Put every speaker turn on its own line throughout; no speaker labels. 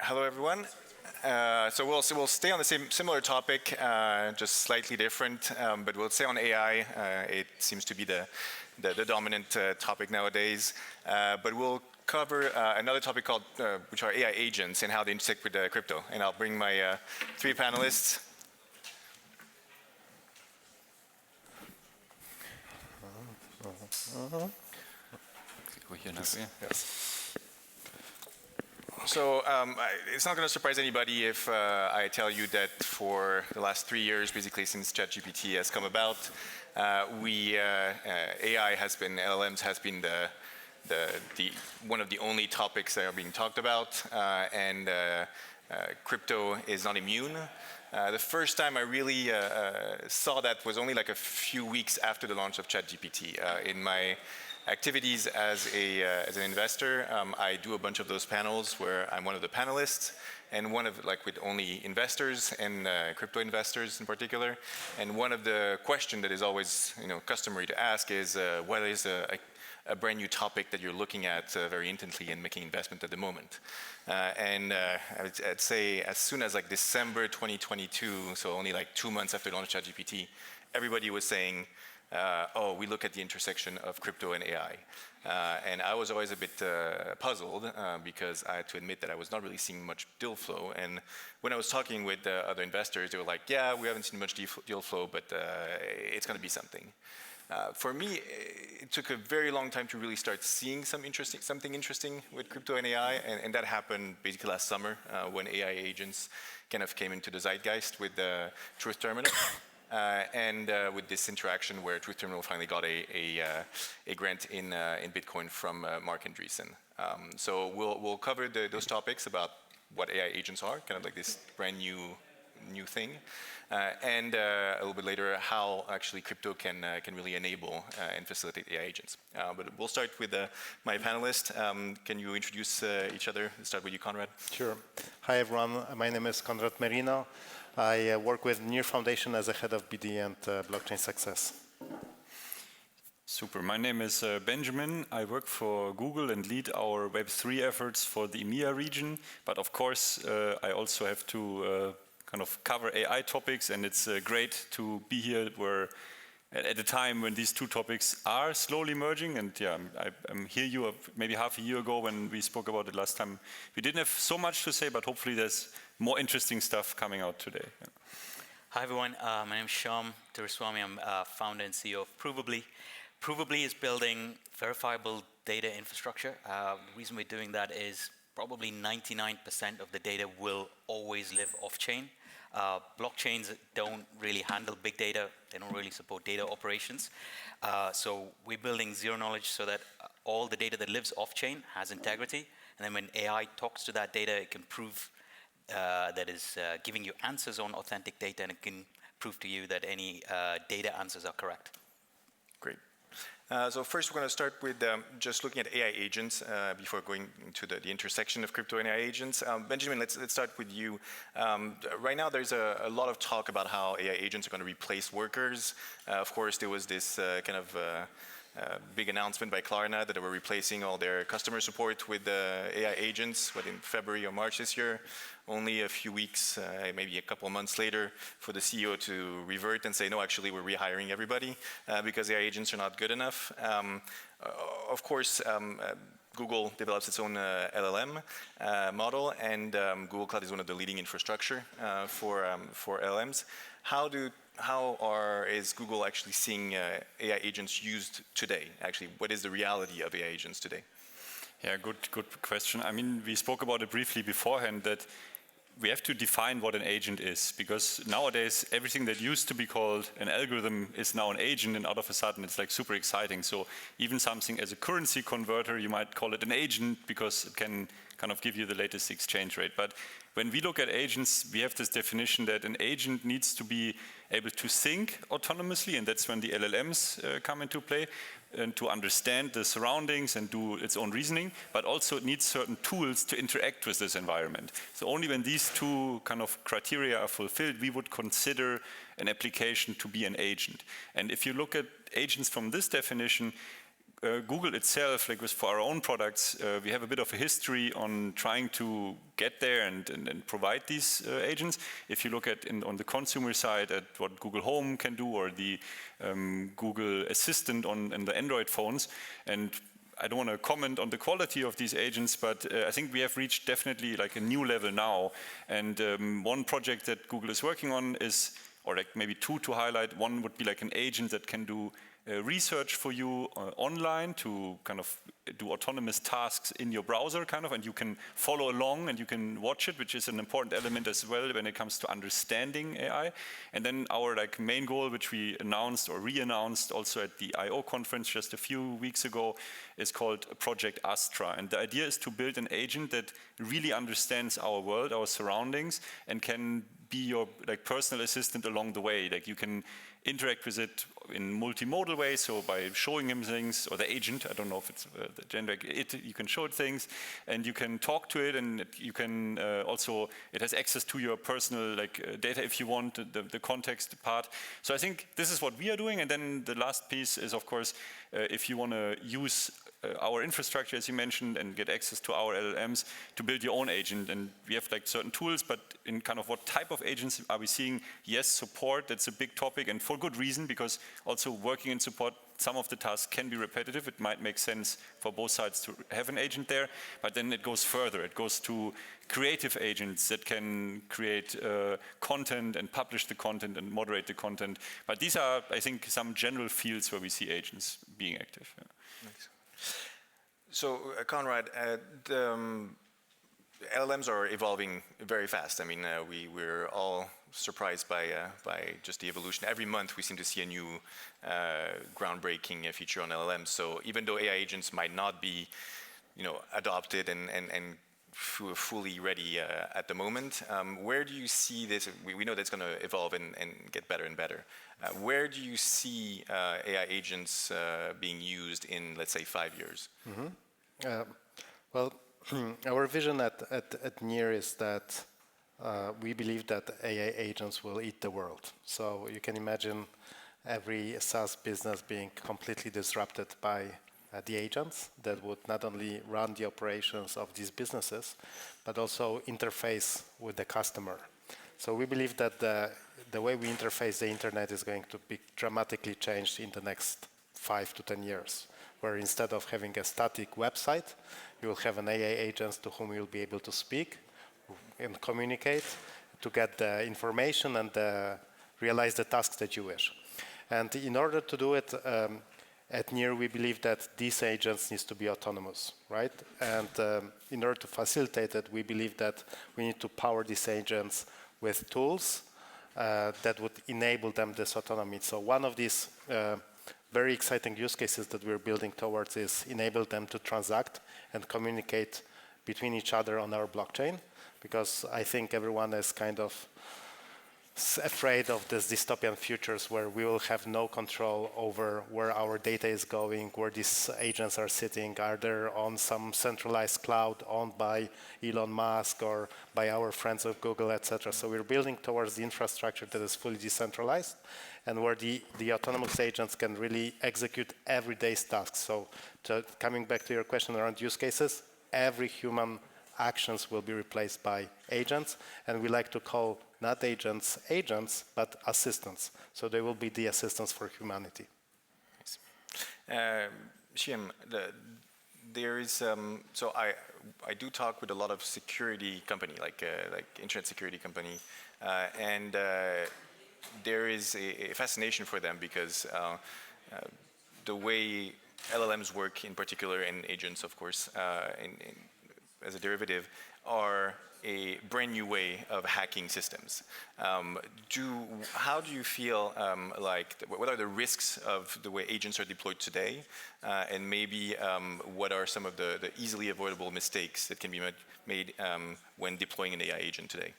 Hello, everyone. So we'll stay on the similar topic, just slightly different, but we'll stay on AI. It seems to be the dominant topic nowadays. But we'll cover another topic called, which are AI agents and how they intersect with crypto. And I'll bring my three panelists. Yes. So it's not going to surprise anybody if I tell you that for the last 3 years, basically since ChatGPT has come about, AI has been, LLMs has been one of the only topics that are being talked about, and crypto is not immune. The first time I really saw that was only like a few weeks after the launch of ChatGPT. In my activities as an investor, I do a bunch of those panels where I'm one of the panelists, and one of with only investors and crypto investors in particular. And one of the questions that is always customary to ask is what is a brand new topic that you're looking at very intently and making investment at the moment. I'd say as soon as December 2022, so only 2 months after the launch of ChatGPT, everybody was saying, oh, we look at the intersection of crypto and AI. And I was always a bit puzzled because I had to admit that I was not really seeing much deal flow. And when I was talking with other investors, they were like, yeah, we haven't seen much deal flow, but it's going to be something. For me, it took a very long time to really start seeing something interesting with crypto and AI, and that happened basically last summer when AI agents kind of came into the zeitgeist with the Truth Terminal. And with this interaction where Truth Terminal finally got a grant in Bitcoin from Mark Andreessen. So we'll cover those topics about what AI agents are, kind of like this brand new thing, and a little bit later how actually crypto can really enable and facilitate AI agents. But we'll start with my panelists. Can you introduce each other? Let's start with you, Konrad.
Sure. Hi, everyone. My name is Konrad Merino. I work with Near Foundation as a head of BD and blockchain success.
Super. My name is Benjamin. I work for Google and lead our Web3 efforts for the EMEA region. But of course, I also have to kind of cover AI topics, and it's great to be here at a time when these two topics are slowly merging. And yeah, I'm here maybe half a year ago when we spoke about it last time. We didn't have so much to say, but hopefully there's more interesting stuff coming out today. Yeah.
Hi everyone, my name is Shyam Duraiswami. I'm founder and CEO of Provably. Provably is building verifiable data infrastructure. The reason we're doing that is probably 99% of the data will always live off-chain. Blockchains don't really handle big data. They don't really support data operations. So we're building zero knowledge so that all the data that lives off-chain has integrity. And then when AI talks to that data, it can prove that is giving you answers on authentic data, and it can prove to you that any data answers are correct.
Great. So first we're going to start with just looking at AI agents before going into the intersection of crypto and AI agents. Benjamin, let's start with you. Right now there's a lot of talk about how AI agents are going to replace workers. Of course, there was this kind of big announcement by Klarna that they were replacing all their customer support with AI agents in February or March this year. Only a few weeks, maybe a couple of months later, for the CEO to revert and say, no, actually we're rehiring everybody because AI agents are not good enough. Of course, Google develops its own LLM model, and Google Cloud is one of the leading infrastructure for LLMs. Is Google actually seeing AI agents used today? Actually, what is the reality of AI agents today?
Yeah, good question. I mean, we spoke about it briefly beforehand that we have to define what an agent is, because nowadays everything that used to be called an algorithm is now an agent, and out of a sudden it's like super exciting. So even something as a currency converter, you might call it an agent because it can kind of give you the latest exchange rate. But when we look at agents, we have this definition that an agent needs to be able to think autonomously, and that's when the LLMs come into play, and to understand the surroundings and do its own reasoning, but also it needs certain tools to interact with this environment. So only when these two kind of criteria are fulfilled, we would consider an application to be an agent. And if you look at agents from this definition, Google itself, like for our own products, we have a bit of a history on trying to get there and provide these agents. If you look at on the consumer side at what Google Home can do, or the Google Assistant on the Android phones, and I don't want to comment on the quality of these agents, but I think we have reached definitely like a new level now. And one project that Google is working on is, or like maybe two to highlight, one would be like an agent that can do research for you online to kind of do autonomous tasks in your browser kind of, and you can follow along and you can watch it, which is an important element as well when it comes to understanding AI. And then our like main goal, which we announced or re-announced also at the I/O conference just a few weeks ago, is called Project Astra. And the idea is to build an agent that really understands our world, our surroundings, and can be your like personal assistant along the way. Like you can interact with it in multimodal ways, so by showing him things, or the agent, I don't know if it's the gender, you can show it things, and you can talk to it, and you can also, it has access to your personal data if you want, the context part. So I think this is what we are doing, and then the last piece is, of course, if you want to use our infrastructure, as you mentioned, and get access to our LLMs to build your own agent. And we have like certain tools, but in kind of what type of agents are we seeing? Yes, support, that's a big topic, and for good reason, because also working in support, some of the tasks can be repetitive. It might make sense for both sides to have an agent there, but then it goes further. It goes to creative agents that can create content and publish the content and moderate the content. But these are, I think, some general fields where we see agents being active. Yeah.
Thanks. So, Konrad, the LLMs are evolving very fast. I mean, we're all surprised by just the evolution. Every month we seem to see a new groundbreaking feature on LLMs. So even though AI agents might not be, adopted and fully ready at the moment, where do you see this? We know that's going to evolve and get better and better. Where do you see AI agents being used in, let's say, 5 years?
Mm-hmm. Well, our vision at NEAR is that we believe that AI agents will eat the world. So you can imagine every SaaS business being completely disrupted by the agents that would not only run the operations of these businesses, but also interface with the customer. So we believe that the way we interface the internet is going to be dramatically changed in the next 5 to 10 years, where instead of having a static website, you will have an AI agent to whom you'll be able to speak and communicate to get the information and realize the tasks that you wish. And in order to do it, at NEAR, we believe that these agents need to be autonomous, right? And in order to facilitate it, we believe that we need to power these agents with tools that would enable them this autonomy. So one of these very exciting use cases that we're building towards is enable them to transact and communicate between each other on our blockchain, because I think everyone is kind of afraid of these dystopian futures where we will have no control over where our data is going, where these agents are sitting. Are they on some centralized cloud owned by Elon Musk or by our friends of Google, etc. So we're building towards the infrastructure that is fully decentralized and where the autonomous agents can really execute everyday tasks. So coming back to your question around use cases, every human actions will be replaced by agents, and we like to call not agents, but assistants. So they will be the assistants for humanity.
Shyam, there is so I do talk with a lot of security company, like internet security company, and there is a fascination for them because the way LLMs work, in particular, and agents, of course, as a derivative, are a brand new way of hacking systems. How do you feel what are the risks of the way agents are deployed today? And maybe what are some of the easily avoidable mistakes that can be made when deploying an AI agent today?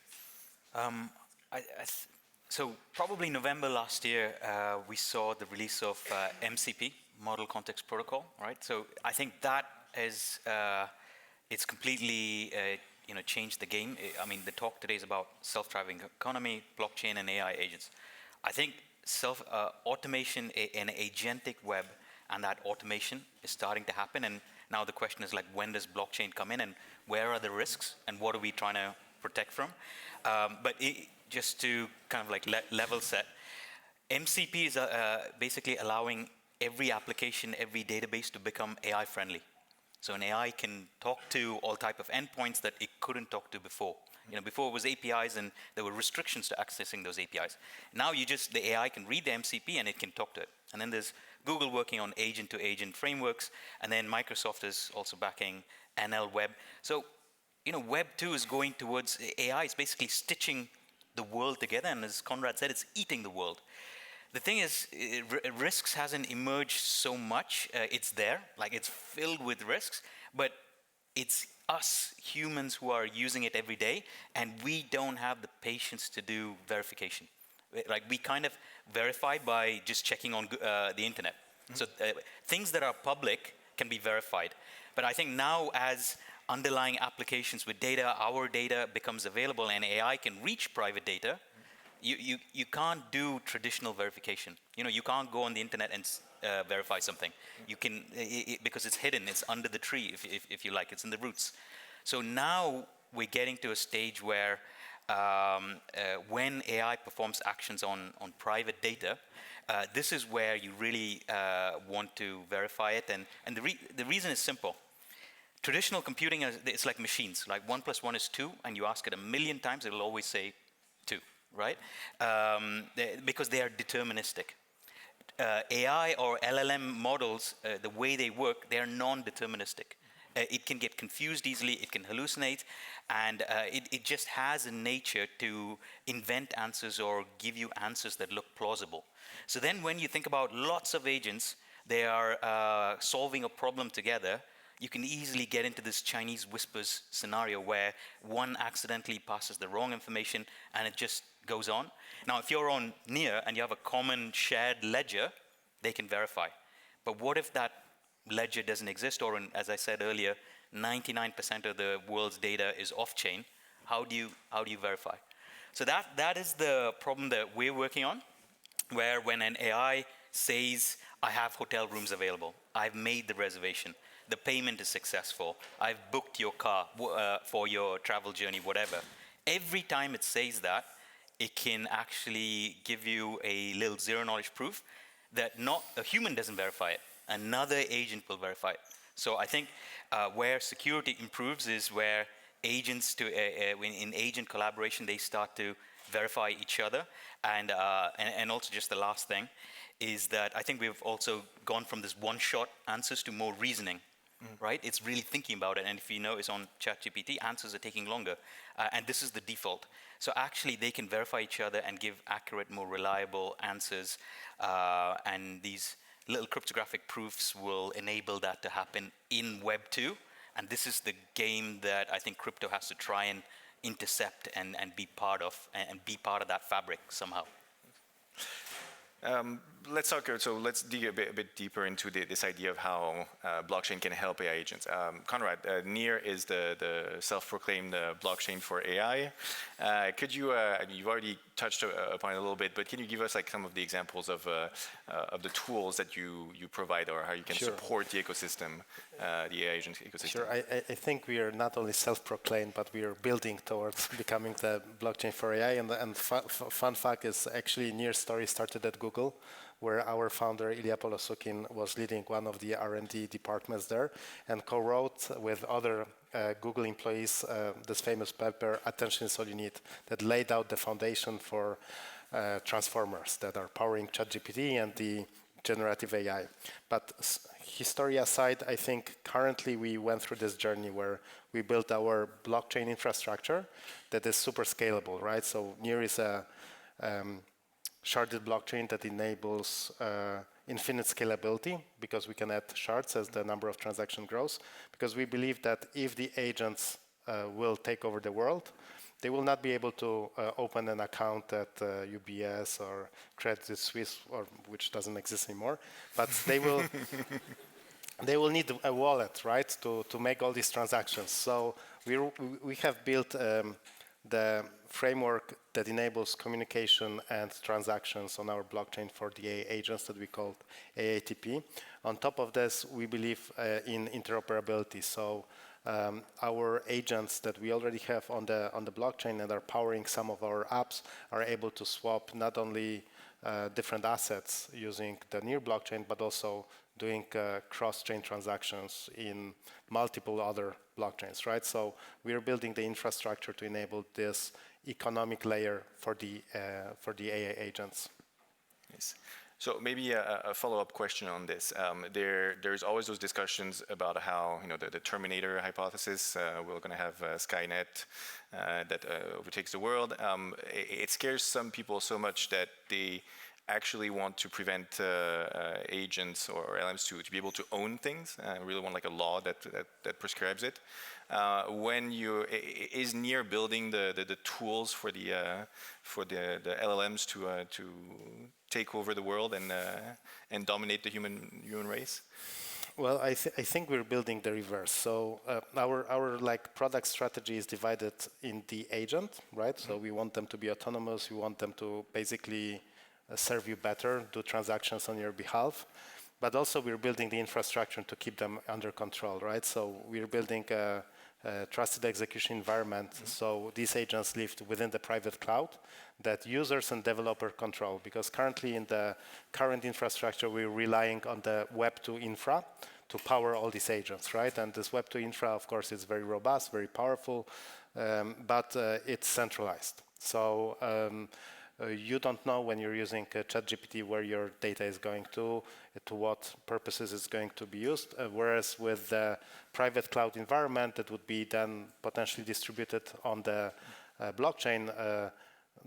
So probably November last year, we saw the release of MCP, Model Context Protocol, right? So I think that is, it's completely changed the game. I mean, the talk today is about self-driving economy, blockchain, and AI agents. I think automation, an agentic web, and that automation is starting to happen. And now the question is like, when does blockchain come in, and where are the risks, and what are we trying to protect from? Just to kind of like level set, MCP is basically allowing every application, every database to become AI friendly. So an AI can talk to all type of endpoints that it couldn't talk to before. Before it was APIs and there were restrictions to accessing those APIs. Now the AI can read the MCP and it can talk to it. And then there's Google working on agent-to-agent frameworks, and then Microsoft is also backing NL Web. So, Web 2 is going towards AI. It's basically stitching the world together, and as Konrad said, it's eating the world. The thing is, risks hasn't emerged so much. It's there, like it's filled with risks, but it's us humans who are using it every day, and we don't have the patience to do verification. Like we kind of verify by just checking on the internet. Mm-hmm. So things that are public can be verified. But I think now as underlying applications with data, our data becomes available and AI can reach private data, you can't do traditional verification. You can't go on the internet and verify something. You can, because it's hidden, it's under the tree, if you like, it's in the roots. So now we're getting to a stage where when AI performs actions on private data, this is where you really want to verify it. And the reason is simple. Traditional computing, it's like machines, like 1 + 1 is 2, and you ask it 1,000,000 times, it'll always say 2, right? Because they are deterministic. AI or LLM models, the way they work, they are non-deterministic. It can get confused easily, it can hallucinate, and it just has a nature to invent answers or give you answers that look plausible. So then when you think about lots of agents, they are solving a problem together, you can easily get into this Chinese whispers scenario where one accidentally passes the wrong information and it just goes on. Now, if you're on Near and you have a common shared ledger, they can verify. But what if that ledger doesn't exist, or as I said earlier, 99% of the world's data is off-chain? How do you verify? So that is the problem that we're working on, where when an AI says, I have hotel rooms available, I've made the reservation, the payment is successful, I've booked your car for your travel journey, whatever. Every time it says that, it can actually give you a little zero-knowledge proof that not a human doesn't verify it. Another agent will verify it. So I think where security improves is where agents in agent collaboration, they start to verify each other. And also just the last thing is that I think we've also gone from this one-shot answers to more reasoning. Right? It's really thinking about it. And if you notice on ChatGPT, answers are taking longer. And this is the default. So actually, they can verify each other and give accurate, more reliable answers. And these little cryptographic proofs will enable that to happen in Web 2. And this is the game that I think crypto has to try and intercept and be part of, and be part of that fabric somehow.
Let's dig a bit deeper into this idea of how blockchain can help AI agents. Konrad, Near is the self-proclaimed blockchain for AI. Could you, you've already touched upon it a little bit, but can you give us like some of the examples of the tools that you provide, or how you can support the ecosystem, the AI agent ecosystem?
Sure, I think we are not only self-proclaimed, but we are building towards becoming the blockchain for AI. And fun fact is actually Near story started at Google, where our founder Ilya Polosukin was leading one of the R&D departments there, and co-wrote with other Google employees this famous paper, Attention is All You Need, that laid out the foundation for transformers that are powering ChatGPT and the generative AI. But history aside, I think currently we went through this journey where we built our blockchain infrastructure that is super scalable, right? So Near is a sharded blockchain that enables infinite scalability, because we can add shards as the number of transactions grows. Because we believe that if the agents will take over the world, they will not be able to open an account at UBS or Credit Suisse, or which doesn't exist anymore. But they will they will need a wallet, right, to make all these transactions. So we have built the framework that enables communication and transactions on our blockchain for the AI agents that we call AATP. On top of this, we believe in interoperability. So our agents that we already have on the blockchain and are powering some of our apps are able to swap not only different assets using the near blockchain, but also doing cross-chain transactions in multiple other blockchains, right? So we are building the infrastructure to enable this economic layer for the AI agents.
Yes. So maybe a follow-up question on this. There's always those discussions about how the Terminator hypothesis. We're going to have Skynet that overtakes the world. It scares some people so much that they actually want to prevent agents or LMs to be able to own things. Really want like a law that prescribes it. Is near building the tools for the LLMs to take over the world and dominate the human race?
Well, I think we're building the reverse. So our like product strategy is divided in the agent, right? So we want them to be autonomous. We want them to basically serve you better, do transactions on your behalf. But also we're building the infrastructure to keep them under control, right? So we're building a trusted execution environment. So these agents live within the private cloud that users and developer control. Because currently in the current infrastructure, we're relying on the Web2 infra to power all these agents, right? And this Web2 infra, of course, is very robust, very powerful, but it's centralized. So you don't know when you're using ChatGPT where your data is going to what purposes it's going to be used. Whereas with the private cloud environment that would be then potentially distributed on the blockchain,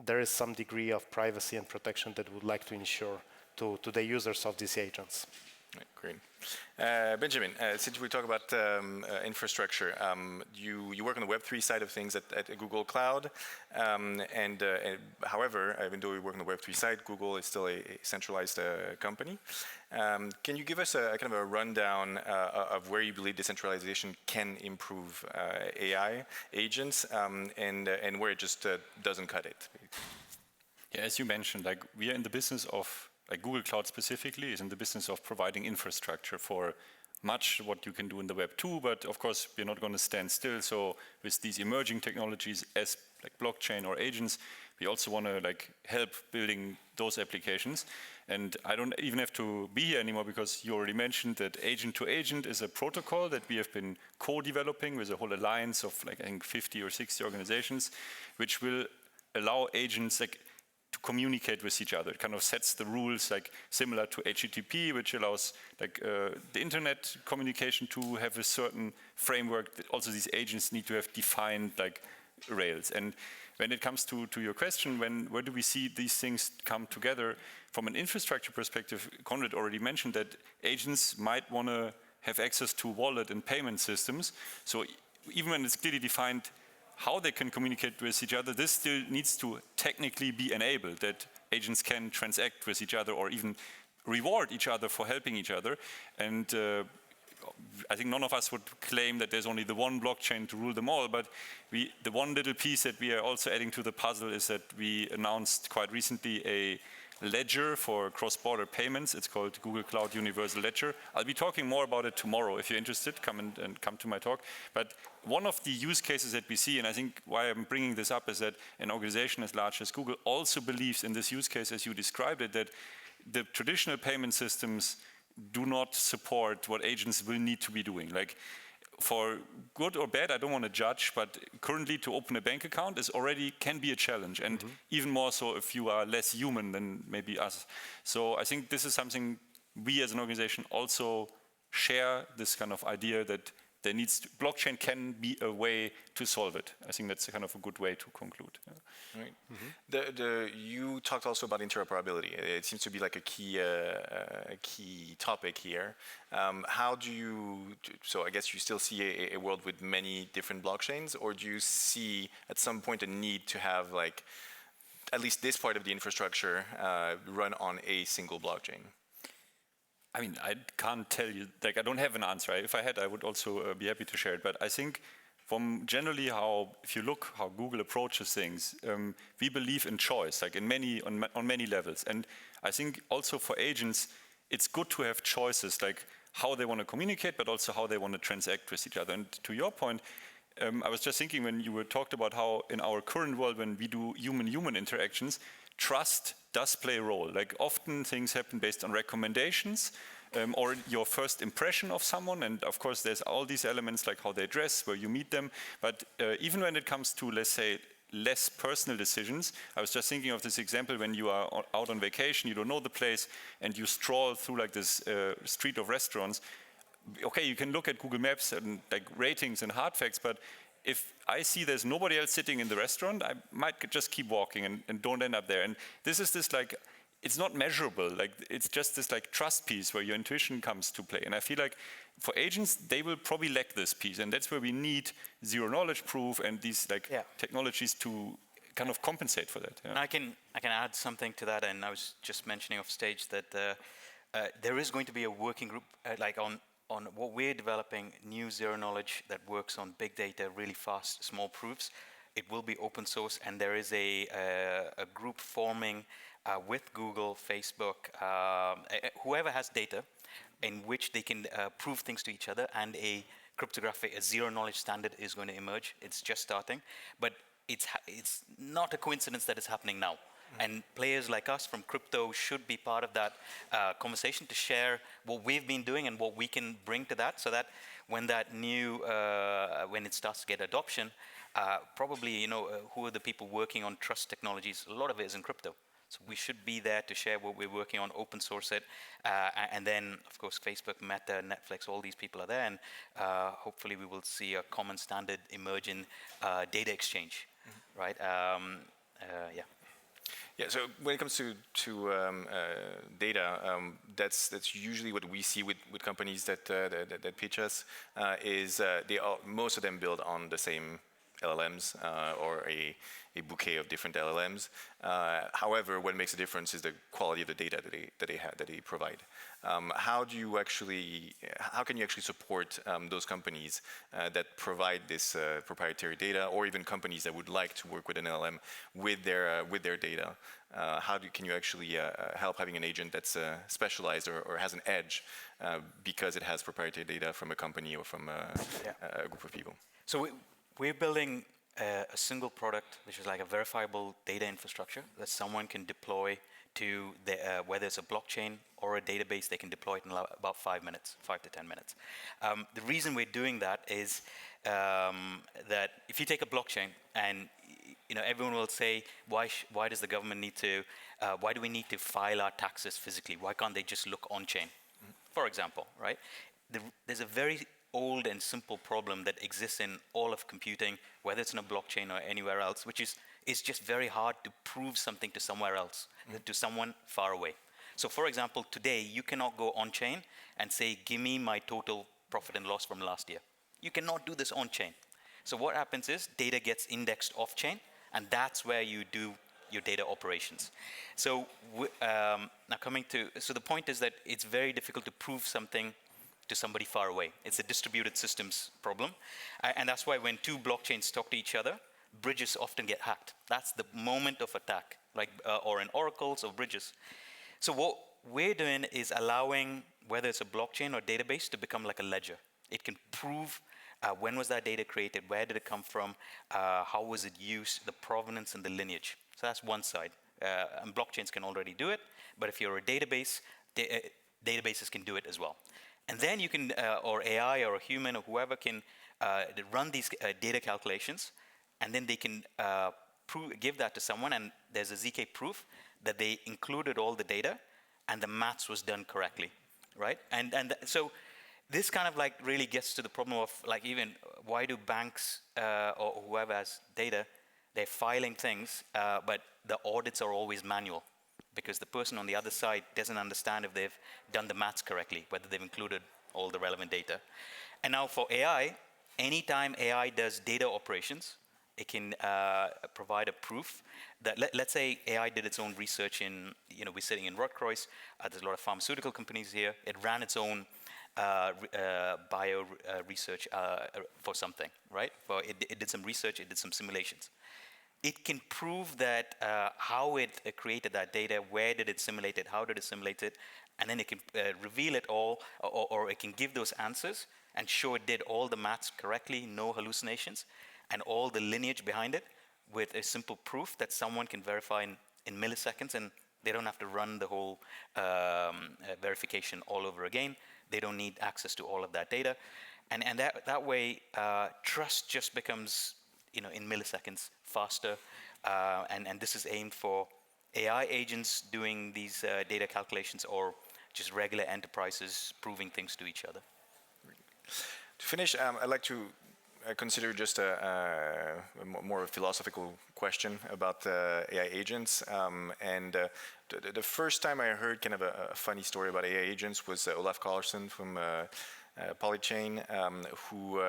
there is some degree of privacy and protection that would like to ensure to the users of these agents.
Right, great. Benjamin, since we talk about infrastructure, you work on the Web3 side of things at Google Cloud, however, even though we work on the Web3 side, Google is still a centralized company. Can you give us a kind of a rundown of where you believe decentralization can improve AI agents and where it just doesn't cut it?
Yeah, as you mentioned, like we are in the business of, like Google Cloud specifically is in the business of providing infrastructure for much what you can do in the Web 2, but of course we're not going to stand still. So with these emerging technologies as like blockchain or agents, we also want to like help building those applications. And I don't even have to be here anymore because you already mentioned that agent to agent is a protocol that we have been co-developing with a whole alliance of like I think 50 or 60 organizations, which will allow agents like to communicate with each other. It kind of sets the rules like similar to HTTP, which allows like the internet communication to have a certain framework. That also these agents need to have defined like rails. And when it comes to your question, where do we see these things come together? From an infrastructure perspective, Konrad already mentioned that agents might want to have access to wallet and payment systems. So even when it's clearly defined how they can communicate with each other, this still needs to technically be enabled, that agents can transact with each other or even reward each other for helping each other. And I think none of us would claim that there's only the one blockchain to rule them all, but the one little piece that we are also adding to the puzzle is that we announced quite recently a ledger for cross-border payments. It's called Google Cloud Universal Ledger. I'll be talking more about it tomorrow. If you're interested, come and come to my talk. But one of the use cases that we see, and I think why I'm bringing this up, is that an organization as large as Google also believes in this use case, as you described it, that the traditional payment systems do not support what agents will need to be doing. Like, for good or bad, I don't want to judge, but currently to open a bank account can be a challenge, and even more so if you are less human than maybe us. So I think this is something we as an organization also share, this kind of idea that blockchain can be a way to solve it. I think that's kind of a good way to conclude. Yeah.
Right. You talked also about interoperability. It seems to be like a key topic here. How do you? So I guess you still see a world with many different blockchains, or do you see at some point a need to have like at least this part of the infrastructure run on a single blockchain?
I mean, I can't tell you, like I don't have an answer. If I had, I would also be happy to share it. But I think from generally how, if you look how Google approaches things, we believe in choice, like on many levels. And I think also for agents, it's good to have choices, like how they want to communicate, but also how they want to transact with each other. And to your point, I was just thinking when you were talked about how in our current world, when we do human-human interactions, trust does play a role. Like often things happen based on recommendations, or your first impression of someone, and of course there's all these elements like how they dress, where you meet them, but even when it comes to, let's say, less personal decisions, I was just thinking of this example when you are out on vacation, you don't know the place, and you stroll through like this street of restaurants. Okay, you can look at Google Maps and like ratings and hard facts, but if I see there's nobody else sitting in the restaurant, I might just keep walking and don't end up there. And this is this like, it's not measurable, like it's just this like trust piece where your intuition comes to play. And I feel like for agents, they will probably lack this piece, and that's where we need zero knowledge proof and these like technologies to kind of compensate for that.
And I can add something to that, and I was just mentioning off stage that there is going to be a working group like on what we're developing, new zero knowledge that works on big data, really fast, small proofs. It will be open source, and there is a group forming with Google, Facebook, whoever has data in which they can prove things to each other, and a zero knowledge standard is going to emerge. It's just starting, but it's not a coincidence that it's happening now. And players like us from crypto should be part of that conversation to share what we've been doing and what we can bring to that, so that when that new, when it starts to get adoption, probably, who are the people working on trust technologies? A lot of it is in crypto. So we should be there to share what we're working on, open source it, and then, of course, Facebook, Meta, Netflix, all these people are there, and hopefully we will see a common standard emerge in data exchange, right?
Yeah, so when it comes to data, that's usually what we see with companies that pitch us, is most of them build on the same LLMs or a bouquet of different LLMs. However, what makes a difference is the quality of the data that they provide. How can you actually support those companies that provide this proprietary data, or even companies that would like to work with an LLM with their data? Can you actually help having an agent that's specialized or has an edge because it has proprietary data from a company or from a group of people?
So we're building a single product, which is like a verifiable data infrastructure that someone can deploy to whether it's a blockchain or a database. They can deploy it in about 5 to 10 minutes. The reason we're doing that is that if you take a blockchain, and everyone will say, why does the government need to? Why do we need to file our taxes physically? Why can't they just look on chain? For example, right? There's a very old and simple problem that exists in all of computing, whether it's in a blockchain or anywhere else, which is it's just very hard to prove something to somewhere else, to someone far away. So for example, today you cannot go on chain and say, give me my total profit and loss from last year. You cannot do this on chain. So what happens is data gets indexed off chain, and that's where you do your data operations. So now so the point is that it's very difficult to prove something to somebody far away. It's a distributed systems problem. And that's why when two blockchains talk to each other, bridges often get hacked. That's the moment of attack, like or in oracles or bridges. So what we're doing is allowing, whether it's a blockchain or database, to become like a ledger. It can prove when was that data created, where did it come from, how was it used, the provenance and the lineage. So that's one side. And blockchains can already do it, but if you're a database, databases can do it as well. And then you can, or AI or a human or whoever can run these data calculations, and then they can give that to someone, and there's a ZK proof that they included all the data and the maths was done correctly, right? And so this kind of like really gets to the problem of like, even why do banks or whoever has data, they're filing things, but the audits are always manual, because the person on the other side doesn't understand if they've done the maths correctly, whether they've included all the relevant data. And now for AI, anytime AI does data operations, it can provide a proof that, let's say AI did its own research in, we're sitting in Rotkreuz, there's a lot of pharmaceutical companies here, it ran its own bio research for something, right? It did some research, it did some simulations. It can prove that how it created that data, where did it simulate it, how did it simulate it, and then it can reveal it all, or it can give those answers and show it did all the maths correctly, no hallucinations, and all the lineage behind it with a simple proof that someone can verify in milliseconds, and they don't have to run the whole verification all over again. They don't need access to all of that data. And that way, trust just becomes, in milliseconds faster. And this is aimed for AI agents doing these data calculations, or just regular enterprises proving things to each other.
To finish, I'd like to consider just a more philosophical question about AI agents. The first time I heard kind of a funny story about AI agents was Olaf Carlson from Polychain, who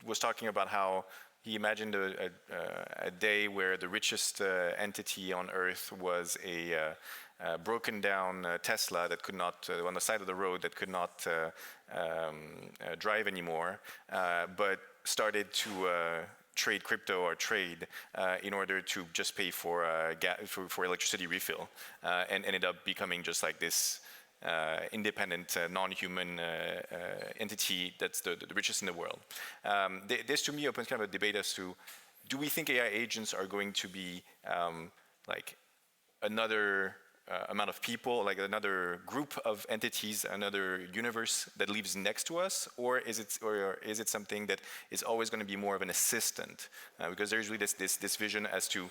was talking about how he imagined a day where the richest entity on Earth was a broken down Tesla that could not, on the side of the road, that could not drive anymore, but started to trade crypto or trade in order to just pay for electricity refill, and ended up becoming just like this independent, non-human entity that's the richest in the world. This to me opens kind of a debate as to, do we think AI agents are going to be like another amount of people, like another group of entities, another universe that lives next to us, or is it something that is always going to be more of an assistant? Because there's really this vision as to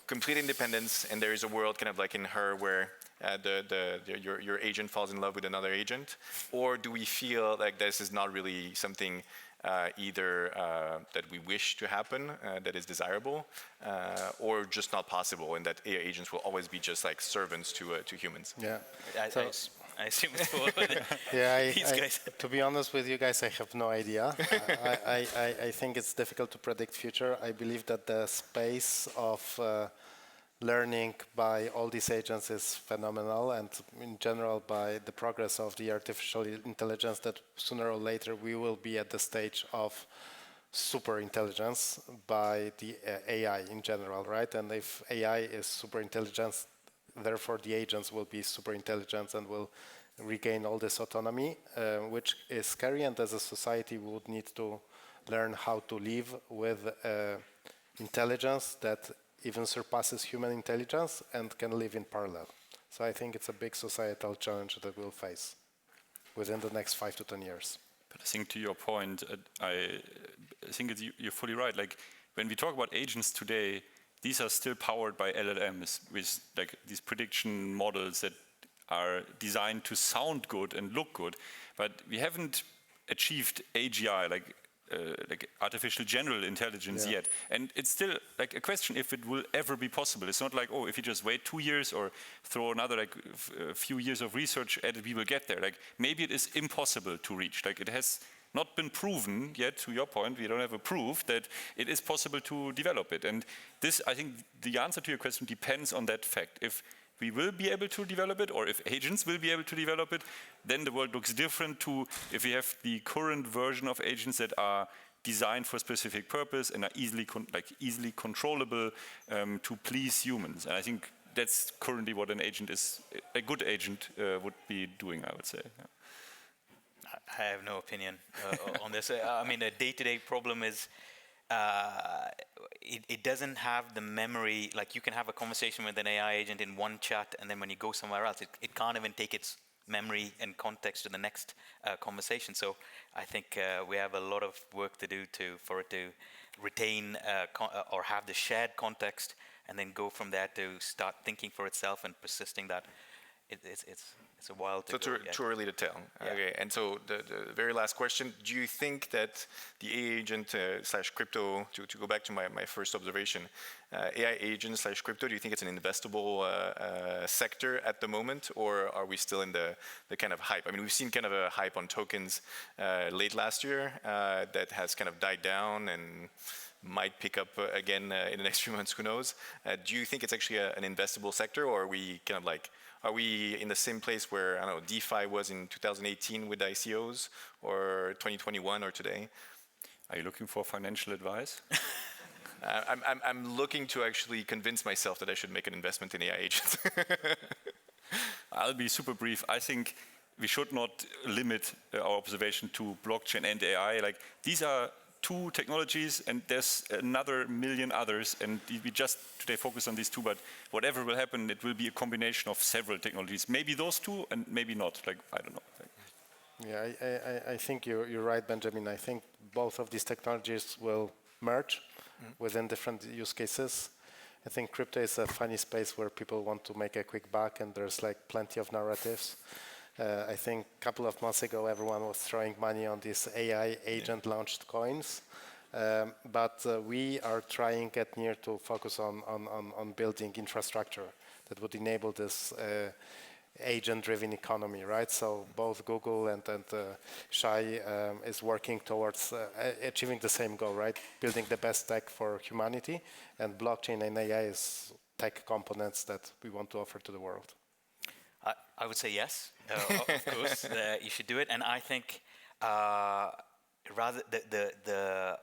complete independence, and there is a world kind of like in Her where your agent falls in love with another agent, or do we feel like this is not really something either that we wish to happen, that is desirable, or just not possible, and that AI agents will always be just like servants to humans?
Yeah.
I assume it's for these guys.
To be honest with you guys, I have no idea. I think it's difficult to predict future. I believe that the space of learning by all these agents is phenomenal, and in general by the progress of the artificial intelligence, that sooner or later we will be at the stage of super intelligence by the AI in general, right? And if AI is super intelligence, therefore the agents will be super intelligent and will regain all this autonomy, which is scary, and as a society we would need to learn how to live with intelligence that even surpasses human intelligence and can live in parallel. So I think it's a big societal challenge that we'll face within the next 5 to 10 years.
But I think to your point, I think you're fully right. Like when we talk about agents today, these are still powered by LLMs with like these prediction models that are designed to sound good and look good, but we haven't achieved AGI, like artificial general intelligence yet. And it's still like a question if it will ever be possible. It's not like, oh, if you just wait 2 years or throw another like few years of research at it, we will get there. Like maybe it is impossible to reach. Like it has not been proven yet, to your point, we don't have a proof that it is possible to develop it. And this, I think the answer to your question depends on that fact. If we will be able to develop it, or if agents will be able to develop it, then the world looks different to if we have the current version of agents that are designed for a specific purpose and are easily controllable to please humans. And I think that's currently what an agent is, a good agent would be doing, I would say. Yeah.
I have no opinion on this. I mean, a day-to-day problem is it doesn't have the memory. Like you can have a conversation with an AI agent in one chat, and then when you go somewhere else, it can't even take its memory and context to the next conversation. So I think we have a lot of work to do for it to retain or have the shared context, and then go from there to start thinking for itself and persisting that. It's a while to go.
Too early to tell. Yeah. Okay, and so the very last question, do you think that the AI agent / crypto, to go back to my first observation, AI agent / crypto, do you think it's an investable sector at the moment, or are we still in the kind of hype? I mean, we've seen kind of a hype on tokens late last year that has kind of died down and might pick up again in the next few months, who knows? Do you think it's actually an investable sector, or are we kind of like Are we in the same place where, I don't know, DeFi was in 2018 with ICOs, or 2021, or today?
Are you looking for financial advice?
I'm looking to actually convince myself that I should make an investment in AI agents.
I'll be super brief. I think we should not limit our observation to blockchain and AI. Like, these are two technologies, and there's another million others, and we just today focus on these two, but whatever will happen, it will be a combination of several technologies. Maybe those two, and maybe not. Like, I don't know.
Yeah, I think you're right, Benjamin. I think both of these technologies will merge within different use cases. I think crypto is a funny space where people want to make a quick buck, and there's like plenty of narratives. I think a couple of months ago, everyone was throwing money on these AI agent-launched coins. But we are trying at Near to focus on building infrastructure that would enable this agent-driven economy, right? So both Google and Shy is working towards achieving the same goal, right? Building the best tech for humanity, and blockchain and AI is tech components that we want to offer to the world.
I would say yes, of course, you should do it. And I think rather the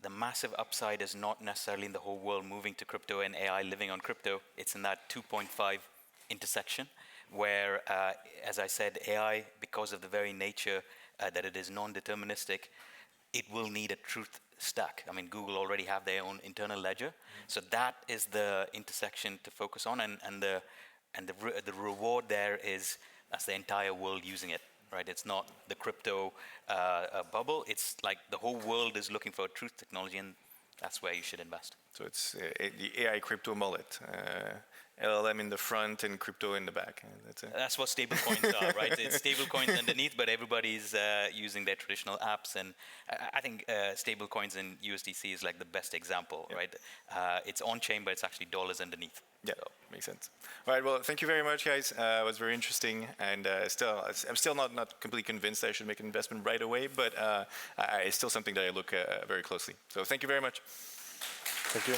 massive upside is not necessarily in the whole world moving to crypto and AI living on crypto. It's in that 2.5 intersection where, as I said, AI, because of the very nature that it is non-deterministic, it will need a truth stack. I mean, Google already have their own internal ledger. So that is the intersection to focus on, and the reward there is that's the entire world using it, right? It's not the crypto bubble. It's like the whole world is looking for a truth technology, and that's where you should invest.
So it's the AI crypto mullet. LLM in the front and crypto in the back. That's it.
That's what stable coins are, right? It's stable coins underneath, but everybody's using their traditional apps. And I think stable coins in USDC is like the best example, right? It's on-chain, but it's actually dollars underneath.
Yeah, so. Makes sense. All right, well, thank you very much, guys. It was very interesting. And I'm still not completely convinced that I should make an investment right away, but it's still something that I look very closely. So thank you very much.
Thank you.